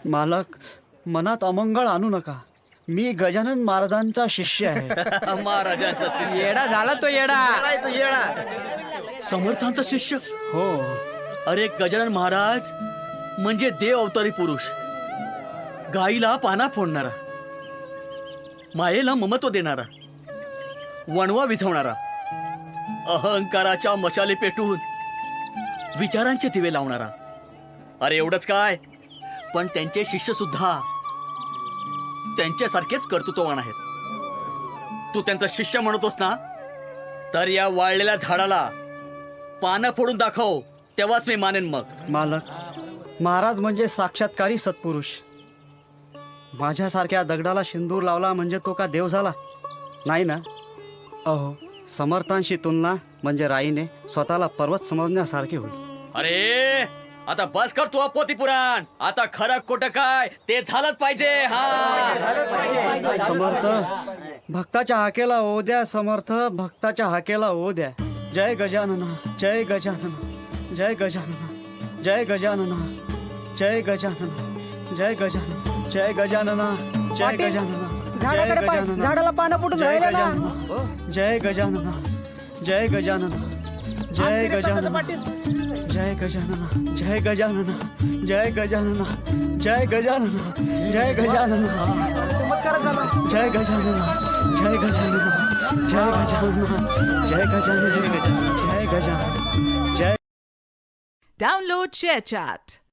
मालक, मनात अमंगळ आणू नका. मी गजानन महाराजांचा शिष्य आहे. महाराजांचा शिष्य. येडा झाला तो येडा. समर्थांचा शिष्य. हो. अरे गजानन महाराज म्हणजे देव अवतारी पुरुष. गाईला पाना फोडणारा, मायेला ममत्व देणारा, वणवा विझवणारा, अहंकाराच्या मशाली पेटून विचारांचे दिवे लावणारा. अरे एवढंच काय, पण त्यांचे शिष्य सुद्धा त्यांच्यासारखेच कर्तृत्ववान आहेत. तू त्यांचा शिष्य म्हणतोस ना, तर या वाळलेल्या झाडाला पानं फोडून दाखव, तेव्हाच मी मानेन. मग मालक, महाराज म्हणजे साक्षात्कारी सत्पुरुष. माझ्यासारख्या दगडाला सिंदूर लावला म्हणजे तो का देव झाला? नाही ना. अहो, समर्थांशी तुलना म्हणजे राईने स्वतःला पर्वत समजण्यासारखे होईल. अरे आता बस कर तू अपोती पुराण. आता खरं खोटं काय ते झालंच पाहिजे. हा समर्थ भक्ताच्या हाकेला ओ द्या. समर्थ भक्ताच्या हाकेला ओ द्या. जय गजानना, जय गजानना, जय गजानना, जय गजानना, जय गजानना, जय गजानना, जय गजानना, जय गजानना, झाडाकडे पाय, झाडाला पानं फुटून जय राहिले ना. गजानना, जय गजानना, जय गजानना, जय गजानना, जय गजानना, जय गजानना, जय गजानना, जय गजानना, जय गजानना, जय गजानना, जय गजानना, जय गजानना, जय गजानना, जय गजानना, जय. Download ShareChat.